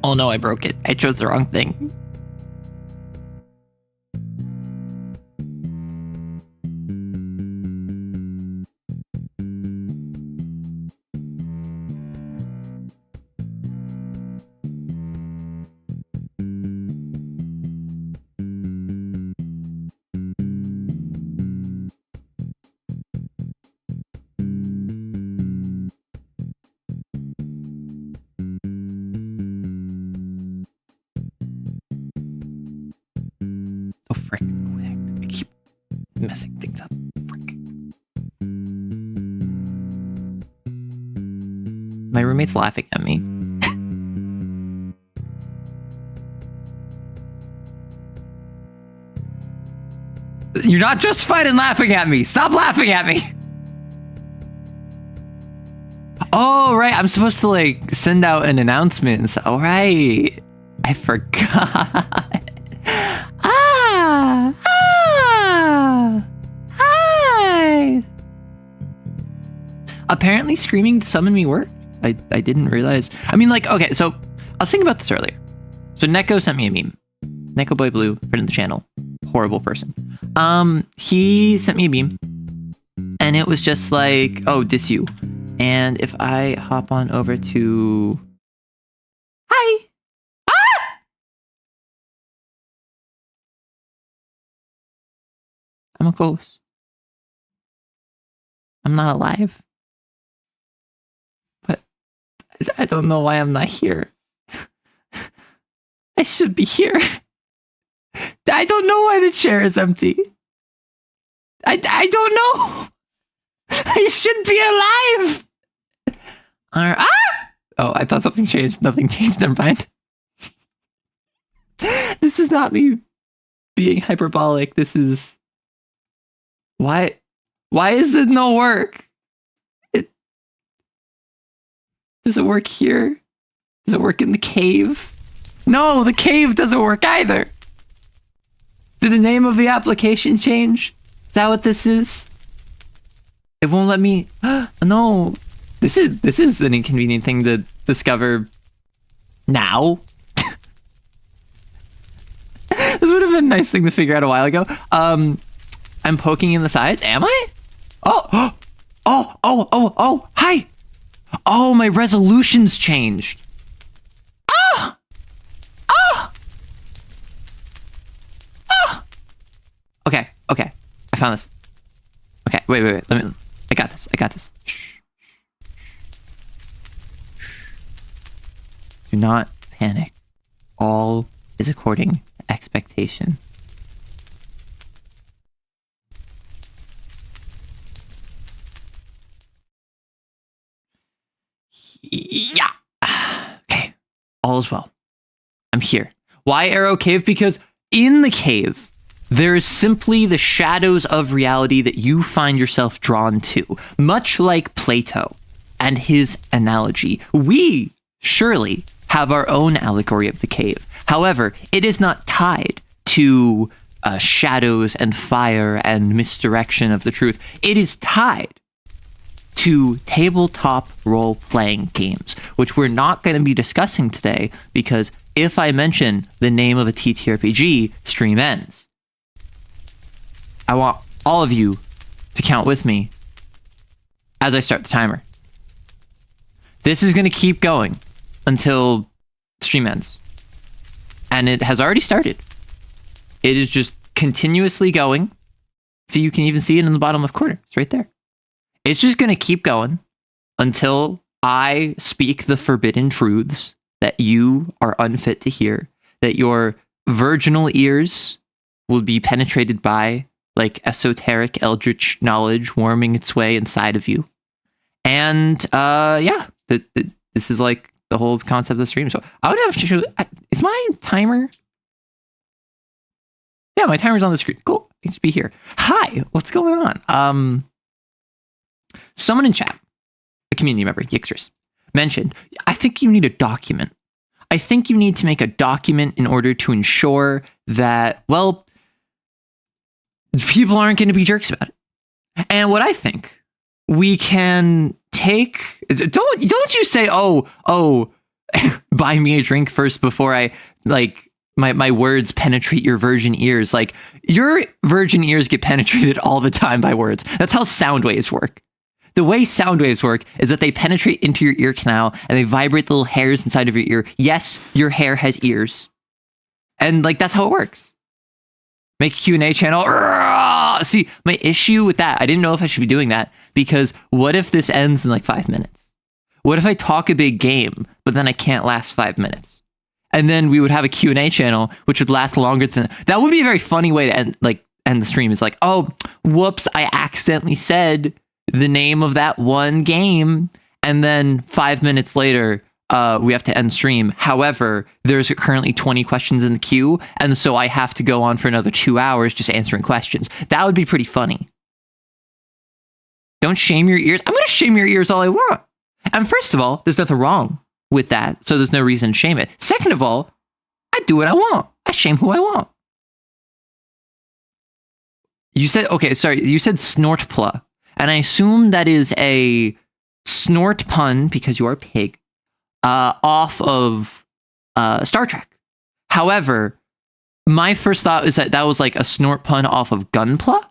Oh no, I broke it. I chose the wrong thing. Oh, frick. I keep messing things up. Frick. My roommate's laughing at me. You're not justified in laughing at me. Stop laughing at me. Oh, right. I'm supposed to like send out an announcement. So, all right. I forgot. Hi. Apparently screaming to summon me worked. I didn't realize. I mean, like, okay, so I was thinking about this earlier. So Neko sent me a meme. Neko Boy Blue, friend of the channel. Horrible person. He sent me a meme. And it was just like, oh, diss you. And if I hop on over to... Hi! Ah! I'm a ghost. I'm not alive. But I don't know why I'm not here. I should be here. I don't know why the chair is empty. I don't know. I should be alive. Ah! Oh, I thought something changed. Nothing changed. Never mind. This is not me being hyperbolic. This is... Why is it no work? Does it work here? Does it work in the cave? No, the cave doesn't work either. Did the name of the application change? Is that what this is? It won't let me... No. This is an inconvenient thing to discover now. This would have been a nice thing to figure out a while ago. I'm poking in the sides. Am I? Oh, hi. Oh, my resolution's changed. Okay. I found this. Okay, wait. I got this. Shh. Do not panic. All is according to expectation. Yeah. Okay. All is well. I'm here. Why Arrow Cave? Because in the cave, there is simply the shadows of reality that you find yourself drawn to. Much like Plato and his analogy, we surely have our own allegory of the cave. However, it is not tied to shadows and fire and misdirection of the truth. It is tied to tabletop role-playing games, which we're not going to be discussing today because if I mention the name of a TTRPG, stream ends. I want all of you to count with me as I start the timer. This is going to keep going until stream ends. And it has already started. It is just continuously going. See, you can even see it in the bottom left corner. It's right there. It's just going to keep going until I speak the forbidden truths that you are unfit to hear, that your virginal ears will be penetrated by like esoteric eldritch knowledge warming its way inside of you. And this is like the whole concept of the stream. So I would have to show, is my timer? Yeah, my timer's on the screen. Cool. I can just be here. Hi, what's going on? Someone in chat, a community member, Yixtris, mentioned, I think you need a document. I think you need to make a document in order to ensure that, well, people aren't going to be jerks about it. And what I think we can take, don't you say, oh, buy me a drink first before I like my words penetrate your virgin ears. Like your virgin ears get penetrated all the time by words. That's how sound waves work. The way sound waves work is that they penetrate into your ear canal and they vibrate the little hairs inside of your ear. Yes, your hair has ears. And like, that's how it works. Make a Q&A channel. See, my issue with that, I didn't know if I should be doing that, because what if this ends in like 5 minutes? What if I talk a big game, but then I can't last 5 minutes? And then we would have a Q&A channel, which would last longer than... That would be a very funny way to end the stream. It's like, oh, whoops, I accidentally said the name of that one game. And then 5 minutes later, we have to end stream. However, there's currently 20 questions in the queue. And so I have to go on for another 2 hours just answering questions. That would be pretty funny. Don't shame your ears. I'm going to shame your ears all I want. And first of all, there's nothing wrong with that. So there's no reason to shame it. Second of all, I do what I want. I shame who I want. You said, okay, sorry. You said snortpla. And I assume that is a snort pun because you are a pig. Off of Star Trek. However, my first thought is that that was like a snort pun off of Gunpla.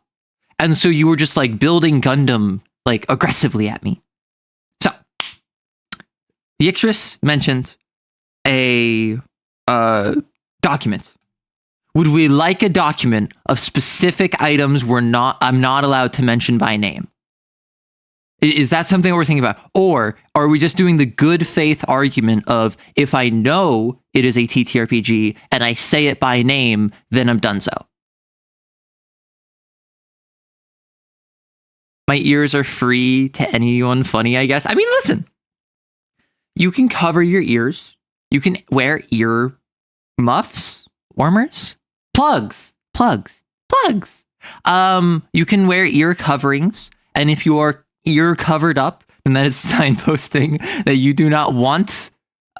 And so you were just like building Gundam like aggressively at me. So, the Ixtris mentioned a document. Would we like a document of specific items I'm not allowed to mention by name? Is that something we're thinking about? Or are we just doing the good faith argument of if I know it is a TTRPG and I say it by name, then I'm done so? My ears are free to anyone funny, I guess. I mean, listen. You can cover your ears. You can wear ear muffs, warmers, plugs. You can wear ear coverings. And if you are ear covered up, and that is signposting that you do not want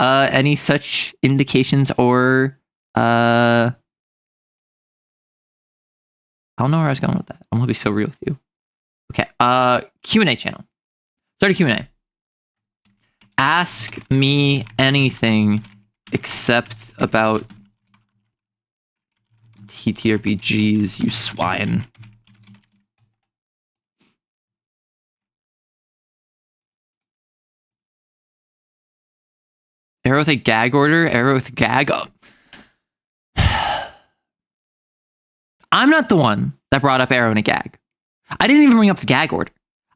any such indications or I don't know where I was going with that. I'm gonna be so real with you. Okay, Q&A channel. Start a Q&A. Ask me anything except about TTRPGs, you swine. Arrow with a gag order? Arrow with a gag? Oh. I'm not the one that brought up arrow and a gag. I didn't even bring up the gag order.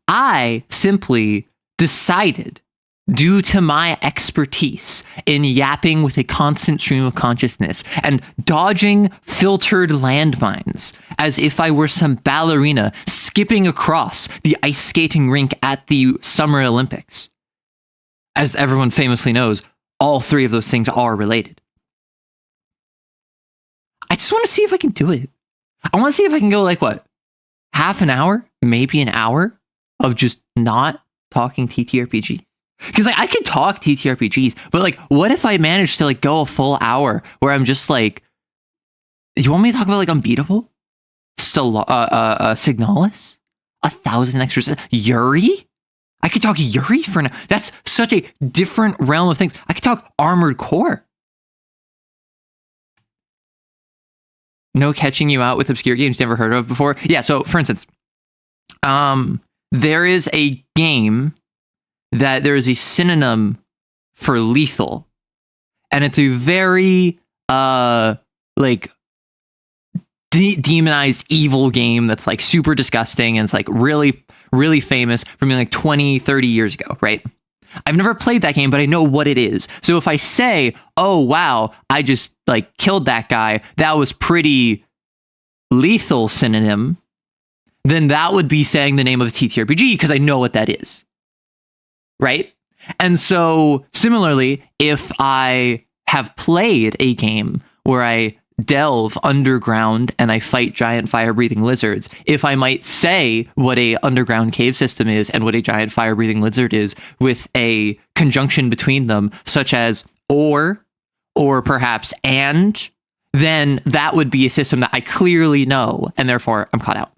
I simply decided, due to my expertise in yapping with a constant stream of consciousness and dodging filtered landmines as if I were some ballerina skipping across the ice skating rink at the Summer Olympics. As everyone famously knows, all three of those things are related. I just want to see if I can do it. I want to see if I can go like what? Half an hour? Maybe an hour of just not talking TTRPG? Because like I could talk TTRPGs, but like what if I managed to like go a full hour where I'm just like, you want me to talk about like Unbeatable? Signalis? 1,000 extras? Yuri? I could talk Yuri for now. That's such a different realm of things. I could talk Armored Core. No catching you out with obscure games never heard of before. Yeah, so for instance, there is a game that there is a synonym for lethal. And it's a very like demonized evil game that's like super disgusting and it's like really, really famous from like 20, 30 years ago, right? I've never played that game, but I know what it is. So if I say, oh, wow, I just like killed that guy, that was pretty lethal synonym, then that would be saying the name of a TTRPG because I know what that is. Right? And so similarly, if I have played a game where I delve underground and I fight giant fire-breathing lizards, if I might say what a underground cave system is and what a giant fire-breathing lizard is with a conjunction between them, such as or perhaps and, then that would be a system that I clearly know, and therefore I'm caught out.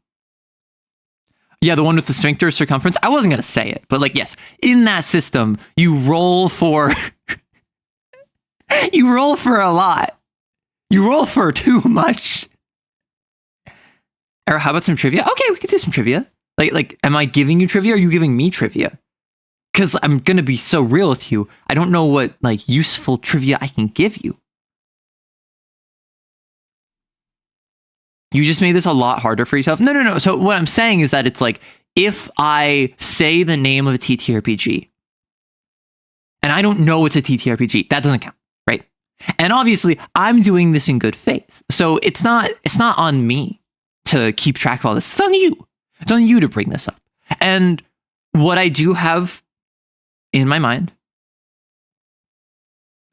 Yeah, the one with the sphincter circumference. I wasn't going to say it, but like, yes, in that system, you roll for You roll for a lot. You roll for too much. Or how about some trivia? Okay, we could do some trivia. Like, am I giving you trivia or are you giving me trivia? Because I'm going to be so real with you. I don't know what, like, useful trivia I can give you. You just made this a lot harder for yourself. No. So what I'm saying is that it's like, if I say the name of a TTRPG, and I don't know it's a TTRPG, that doesn't count, right? And obviously, I'm doing this in good faith. So it's not on me to keep track of all this. It's on you. It's on you to bring this up. And what I do have in my mind,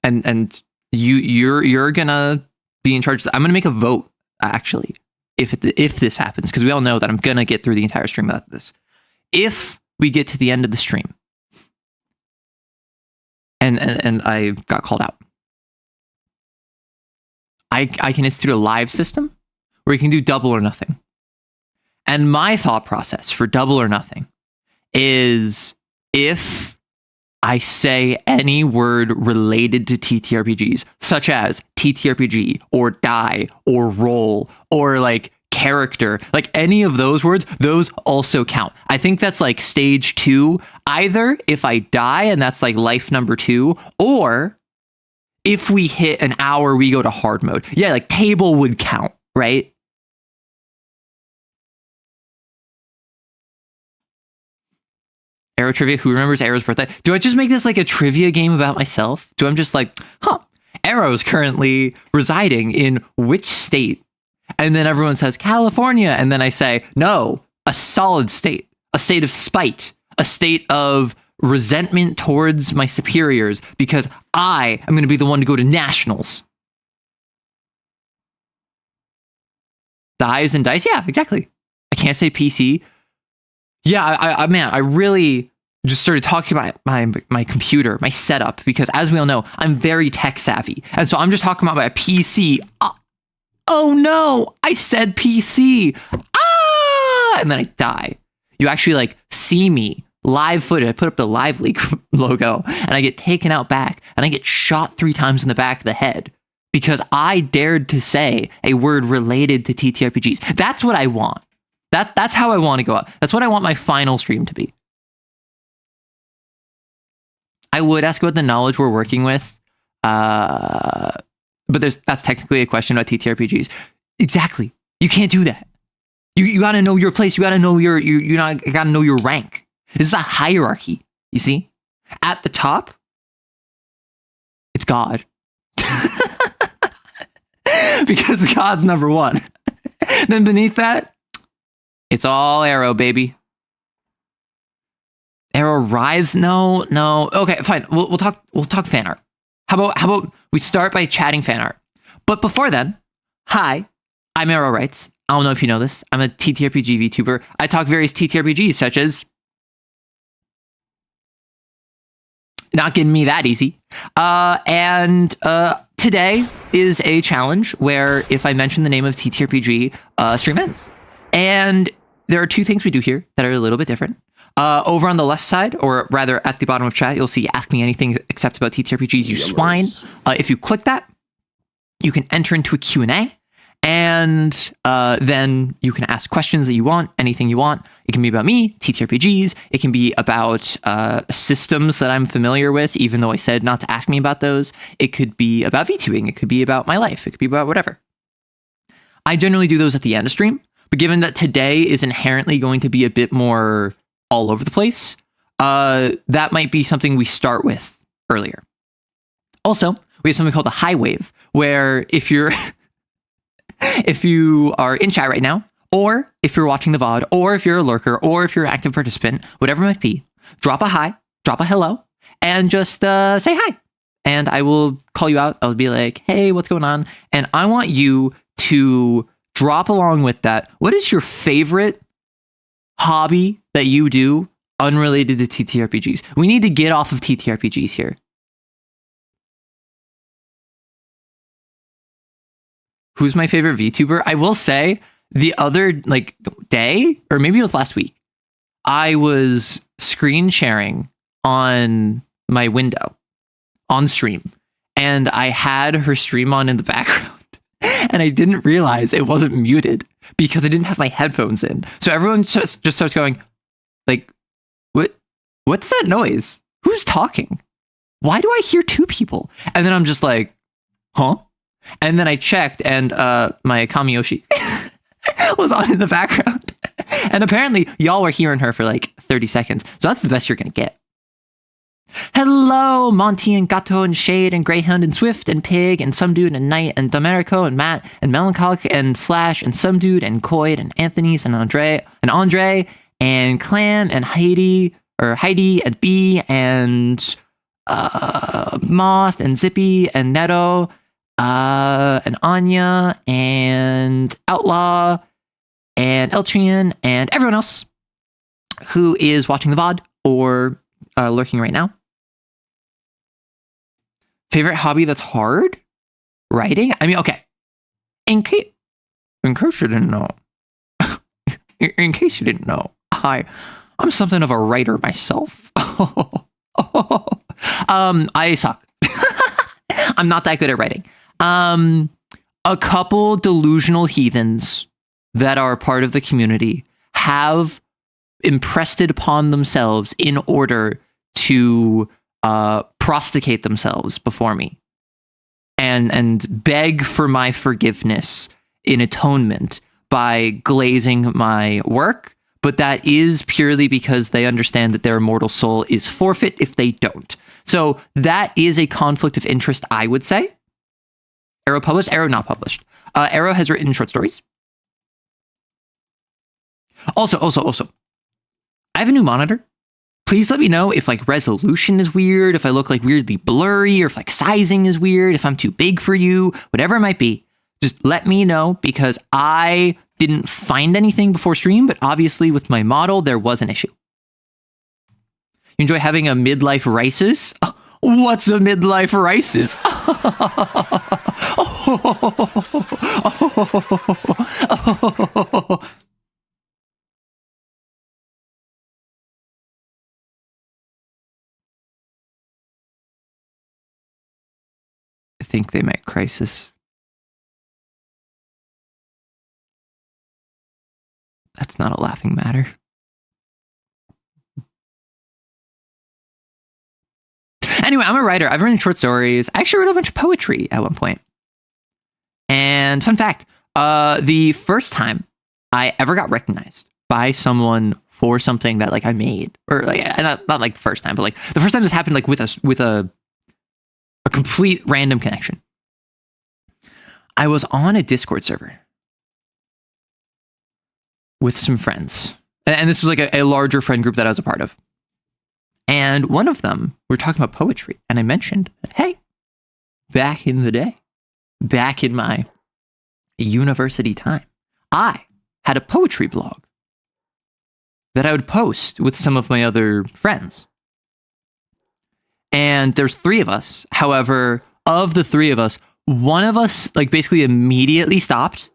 and you're gonna be in charge. I'm gonna make a vote, actually, if this happens, because we all know that I'm gonna get through the entire stream without this. If we get to the end of the stream, and I got called out, I can institute a live system where you can do double or nothing. And my thought process for double or nothing is, if I say any word related to TTRPGs, such as TTRPG or die or roll or like character, like any of those words, those also count. I think that's like stage 2, either if I die and that's like life number 2, or if we hit an hour, we go to hard mode. Yeah, like table would count, right? Arrow trivia. Who remembers Arrow's birthday? Do I just make this like a trivia game about myself? Do I'm just like, Arrow's currently residing in which state? And then everyone says California. And then I say, no, a solid state, a state of spite, a state of resentment towards my superiors, because I am going to be the one to go to nationals. Dies and dice. Yeah, exactly. I can't say PC. Yeah, I really just started talking about my computer, my setup, because as we all know, I'm very tech savvy. And so I'm just talking about my PC. Oh no, I said PC. And then I die. You actually like see me live footage. I put up the Live Leak logo and I get taken out back and I get shot 3 times in the back of the head because I dared to say a word related to TTRPGs. That's what I want. That's how I want to go out. That's what I want my final stream to be. I would ask about the knowledge we're working with, but that's technically a question about TTRPGs. Exactly. You can't do that. You got to know your place. You got to know you got to know your rank. This is a hierarchy. You see, at the top, it's God, because God's number 1. Then beneath that, it's all Arrow, baby. Arrow Rise? No. Okay, fine. We'll talk fan art. How about we start by chatting fan art? But before then, hi, I'm Arrow Writes. I don't know if you know this. I'm a TTRPG VTuber. I talk various TTRPGs, such as not getting me that easy. And today is a challenge where if I mention the name of TTRPG, stream ends. And there are 2 things we do here that are a little bit different. Over on the left side, or rather at the bottom of chat, you'll see Ask Me Anything Except About TTRPGs, you swine. If you click that, you can enter into a Q&A, and then you can ask questions that you want, anything you want. It can be about me, TTRPGs. It can be about systems that I'm familiar with, even though I said not to ask me about those. It could be about VTubing. It could be about my life. It could be about whatever. I generally do those at the end of stream, but given that today is inherently going to be a bit more all over the place, that might be something we start with earlier. Also, we have something called the high wave, where if you are in chat right now, or if you're watching the VOD, or if you're a lurker, or if you're an active participant, whatever it might be, drop a hi, drop a hello, and just say hi. And I will call you out. I'll be like, hey, what's going on? And I want you to drop along with that. What is your favorite hobby that you do unrelated to TTRPGs? We need to get off of TTRPGs here. Who's my favorite VTuber? I will say the other day, or maybe it was last week, I was screen sharing on my window on stream, and I had her stream on in the background. And I didn't realize it wasn't muted because I didn't have my headphones in. So everyone just starts going, like, what's that noise? Who's talking? Why do I hear two people? And then I'm just like, huh? And then I checked, and my Kamiyoshi was on in the background. And apparently y'all were hearing her for like 30 seconds. So that's the best you're going to get. Hello, Monty and Gato and Shade and Greyhound and Swift and Pig and Some Dude and Knight and Domerico and Matt and Melancholic and Slash and Some Dude and Coyd and Anthony's and Andre and Clam and Heidi and B and Moth and Zippy and Neto and Anya and Outlaw and Eltrian and everyone else who is watching the VOD or lurking right now. Favorite hobby that's hard? Writing? I mean, okay. In case you didn't know, I'm something of a writer myself. I suck. I'm not that good at writing. A couple delusional heathens that are part of the community have impressed it upon themselves in order to prosticate themselves before me and beg for my forgiveness in atonement by glazing my work. But that is purely because they understand that their immortal soul is forfeit if they don't. So that is a conflict of interest, I would say. Arrow published, Arrow not published. Arrow has written short stories. Also, I have a new monitor. Please let me know if like resolution is weird, if I look like weirdly blurry, or if like sizing is weird, if I'm too big for you, whatever it might be. Just let me know, because I didn't find anything before stream, but obviously with my model, there was an issue. You enjoy having a midlife crisis? What's a midlife crisis? I think they meant crisis. That's not a laughing matter. Anyway, I'm a writer. I've written short stories. I actually wrote a bunch of poetry at one point. And fun fact, the first time I ever got recognized by someone for something that like I made, or like not like the first time, but like the first time this happened, like with a complete random connection. I was on a Discord server with some friends. And this was like a larger friend group that I was a part of. And one of them, we were talking about poetry. And I mentioned, hey, back in the day, back in my university time, I had a poetry blog that I would post with some of my other friends. And there's 3 of us. However, of the 3 of us, one of us like basically immediately stopped.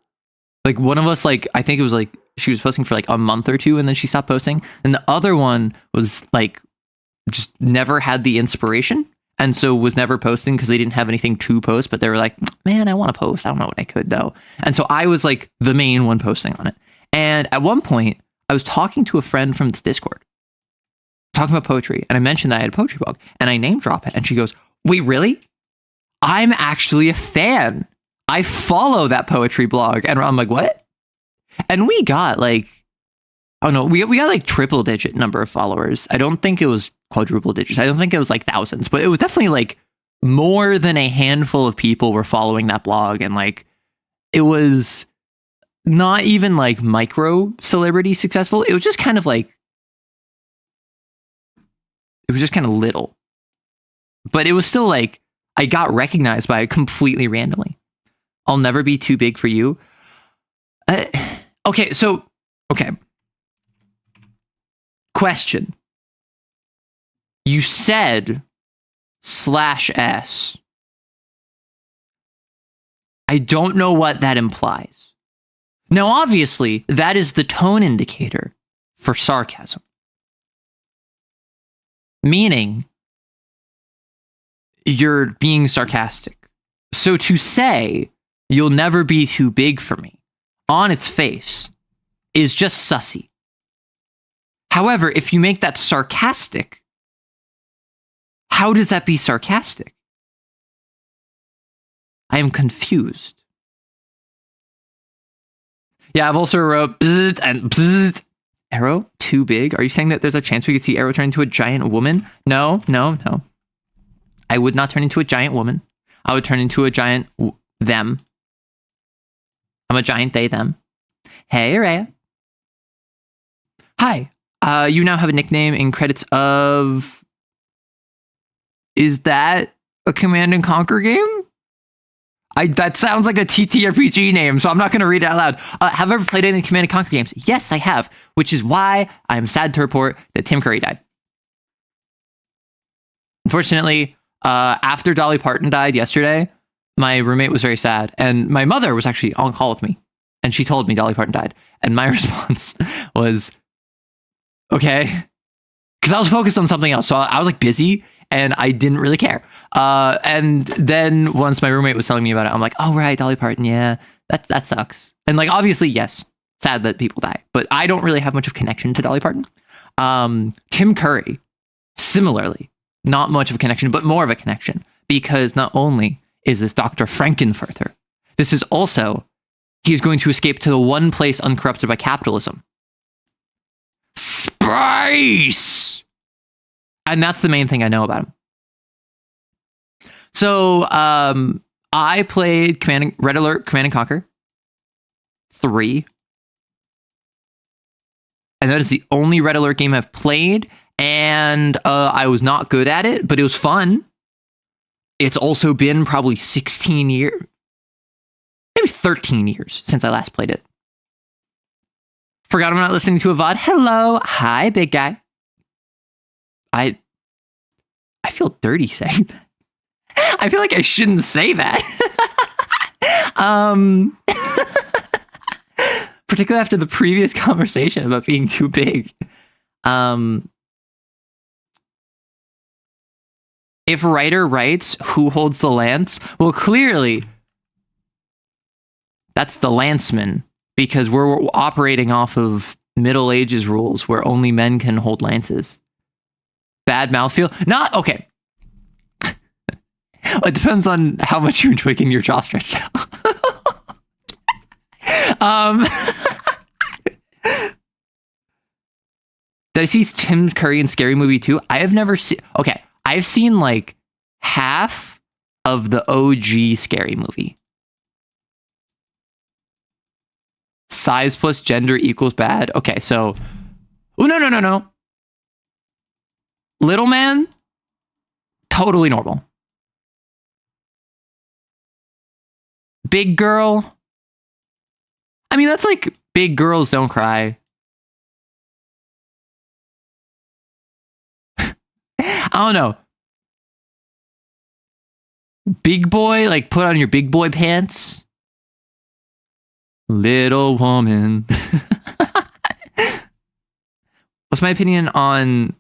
Like one of us, like, I think it was like, she was posting for like a month or 2 and then she stopped posting. And the other one was like, just never had the inspiration. And so was never posting because they didn't have anything to post, but they were like, man, I want to post. I don't know what I could though. And so I was like the main one posting on it. And at one point I was talking to a friend from this Discord, talking about poetry. And I mentioned that I had a poetry blog and I name drop it. And she goes, wait, really? I'm actually a fan. I follow that poetry blog. And I'm like, what? And we got like, oh no, we got like triple digit number of followers. I don't think it was quadruple digits. I don't think it was like thousands, but it was definitely like more than a handful of people were following that blog. And like, it was not even like micro celebrity successful. It was just kind of like, it was just kind of little, but it was still like, I got recognized by it completely randomly. I'll never be too big for you. Okay. Question. You said /s. I don't know what that implies. Now, obviously, that is the tone indicator for sarcasm. Meaning, you're being sarcastic. So to say you'll never be too big for me on its face is just sussy. However, if you make that sarcastic, how does that be sarcastic? I am confused. Yeah, I've also wrote bzzzt and bzzzt. Arrow, too big? Are you saying that there's a chance we could see Arrow turn into a giant woman? No. I would not turn into a giant woman. I would turn into a giant them. I'm a giant they, them. Hey, Araya. Hi. You now have a nickname in credits of... Is that a Command and Conquer game? That sounds like a TTRPG name, so I'm not going to read it out loud. Have I ever played any Command & Conquer games? Yes, I have, which is why I'm sad to report that Tim Curry died. Unfortunately, after Dolly Parton died yesterday, my roommate was very sad, and my mother was actually on call with me, and she told me Dolly Parton died, and my response was, okay, because I was focused on something else, so I was like busy, and I didn't really care. And then once my roommate was telling me about it, I'm like, oh, right, Dolly Parton, yeah, that sucks. And like, obviously, yes, sad that people die, but I don't really have much of a connection to Dolly Parton. Tim Curry, similarly, not much of a connection, but more of a connection, because not only is this Dr. Frankenfurter, this is also, he's going to escape to the one place uncorrupted by capitalism. Space! And that's the main thing I know about him. So, I played Red Alert Command and Conquer 3. And that is the only Red Alert game I've played. And I was not good at it, but it was fun. It's also been probably 16 years, maybe 13 years since I last played it. Forgot I'm not listening to a VOD. Hello. Hi, big guy. I feel dirty saying that. I feel like I shouldn't say that. Particularly after the previous conversation about being too big. If writer writes, who holds the lance? Well, clearly, that's the lanceman, because we're operating off of Middle Ages rules where only men can hold lances. Bad mouthfeel? Not okay. It depends on how much you enjoy getting your jaw stretched out. Did I see Tim Curry in Scary Movie 2? I have never seen... Okay, I've seen like half of the OG Scary Movie. Size plus gender equals bad. Okay, so... Oh, no. Little man, totally normal. Big girl, I mean, that's like big girls don't cry. I don't know. Big boy, like put on your big boy pants. Little woman. What's my opinion on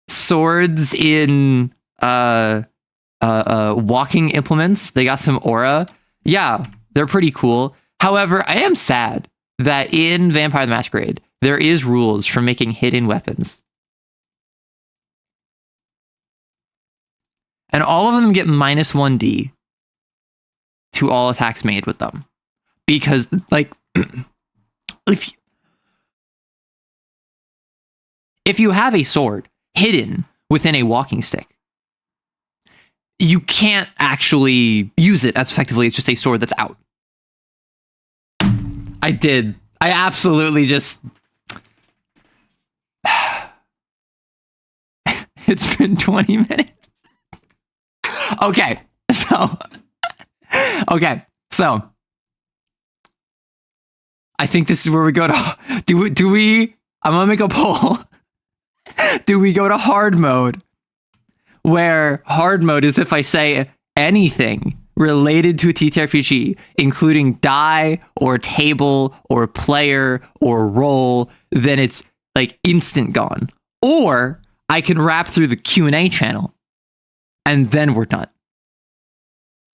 swords in walking implements? They got some aura. Yeah, they're pretty cool. However, I am sad that in Vampire the Masquerade, there is rules for making hidden weapons. And all of them get minus 1d to all attacks made with them. Because, like, if you have a sword hidden within a walking stick, you can't actually use it as effectively. It's just a sword that's out. I absolutely just... It's been 20 minutes. Okay, so I think this is where we go to... Do we... I'm gonna make a poll. Do we go to hard mode? Where hard mode is if I say anything related to a TTRPG, including die or table or player or role, then it's like instant gone. Or I can wrap through the Q&A channel and then we're done.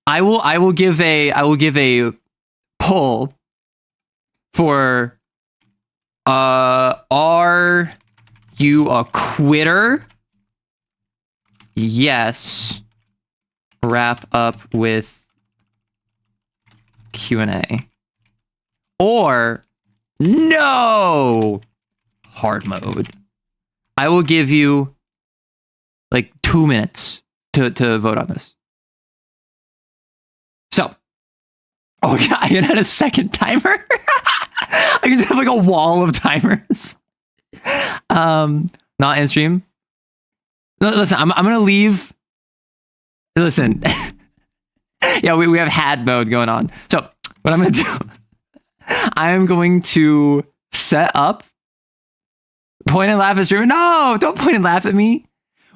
I will give a poll for are you a quitter? Yes. Wrap up with Q&A. Or no. Hard mode. I will give you like 2 minutes to vote on this. So, oh yeah, I can add a second timer. I can just have like a wall of timers. Not in stream. Listen, I'm gonna leave. Listen, yeah, we have had mode going on. So what I'm gonna do, I am going to set up. Point and laugh at stream. No, don't point and laugh at me.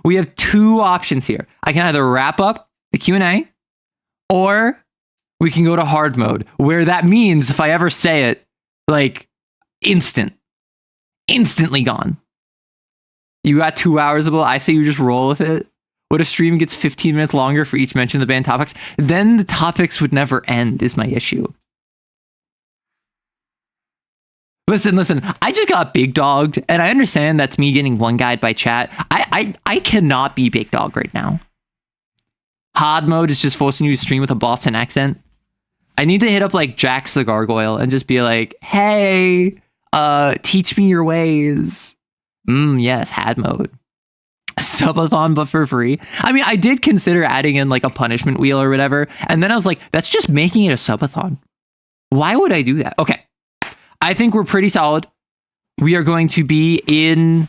We have two options here. I can either wrap up the Q&A, or we can go to hard mode, where that means if I ever say it, like instantly gone. You got 2 hours of it. I say you just roll with it. What if stream gets 15 minutes longer for each mention of the banned topics? Then the topics would never end, is my issue. Listen, I just got big dogged, and I understand that's me getting one guide by chat. I cannot be big dog right now. Hard mode is just forcing you to stream with a Boston accent. I need to hit up like Jax the Gargoyle and just be like, hey, teach me your ways. Yes, had mode. Subathon, but for free. I mean, I did consider adding in like a punishment wheel or whatever, and then I was like, that's just making it a subathon. Why would I do that? Okay. I think we're pretty solid. We are going to be in...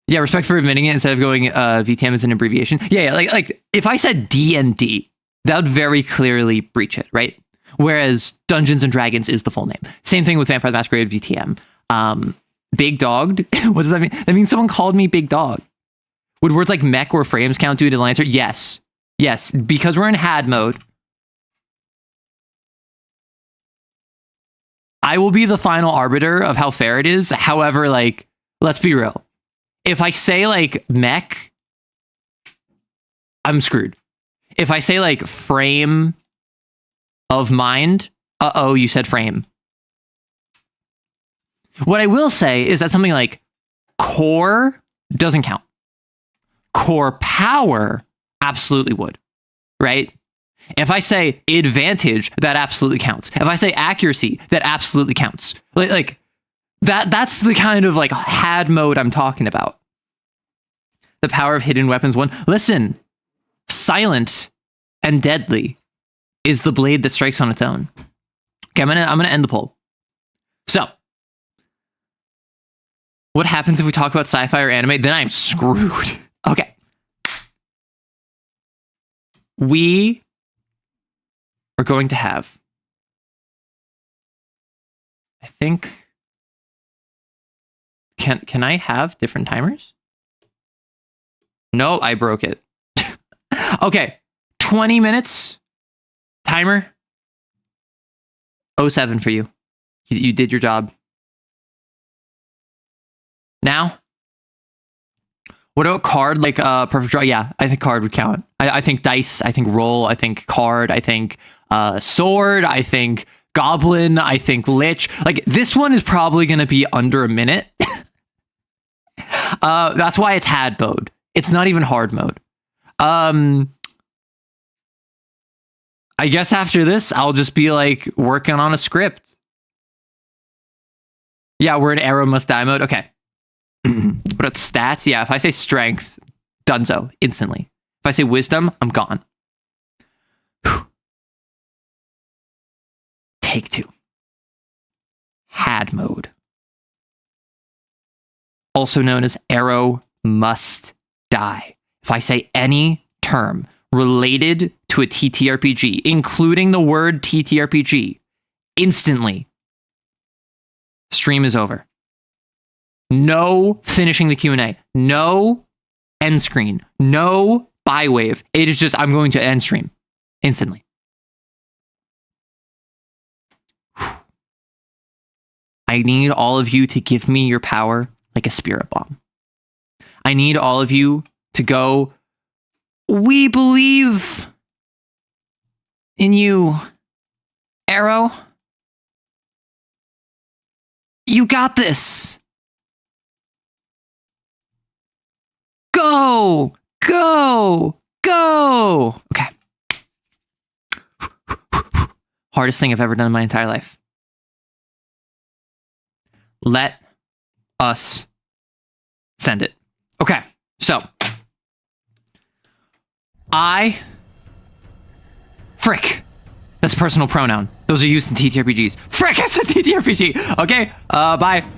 Yeah, respect for admitting it instead of going VTM as an abbreviation. Yeah, like if I said D&D, that would very clearly breach it, right? Whereas Dungeons and Dragons is the full name. Same thing with Vampire the Masquerade VTM. Big dogged? What does that mean? That means someone called me big dog. Would words like mech or frames count due to the answer? Yes. Yes, because we're in had mode. I will be the final arbiter of how fair it is. However, like, let's be real. If I say like mech, I'm screwed. If I say like frame of mind, you said frame. What I will say is that something like core doesn't count. Core power absolutely would, right? If I say advantage, that absolutely counts. If I say accuracy, that absolutely counts. Like that's the kind of like had mode I'm talking about. The power of hidden weapons one. Listen, silent and deadly is the blade that strikes on its own. Okay, I'm gonna end the poll. So, what happens if we talk about sci-fi or anime? Then I'm screwed. Okay. We are going to have, I think, can I have different timers? No, I broke it. Okay, 20 minutes timer. 07 for you. You did your job. Now, what about card? Like perfect draw? Yeah, I think card would count. I think dice. I think roll. I think card. I think sword. I think goblin. I think lich. Like this one is probably going to be under a minute. That's why it's had mode. It's not even hard mode. I guess after this, I'll just be like working on a script. Yeah, we're in arrow must die mode. Okay. What about stats? Yeah, if I say strength, donezo, instantly. If I say wisdom, I'm gone. Whew. Take two. Had mode. Also known as arrow must die. If I say any term related to a TTRPG, including the word TTRPG, instantly, stream is over. No finishing the Q&A. No end screen. No buy wave. It is just, I'm going to end stream instantly. I need all of you to give me your power like a spirit bomb. I need all of you to go, we believe in you, Arrow. You got this. Go, go, go. Okay. Hardest thing I've ever done in my entire life. Let us send it. Okay, so frick. That's a personal pronoun. Those are used in TTRPGs. Frick, it's a TTRPG. Okay, bye.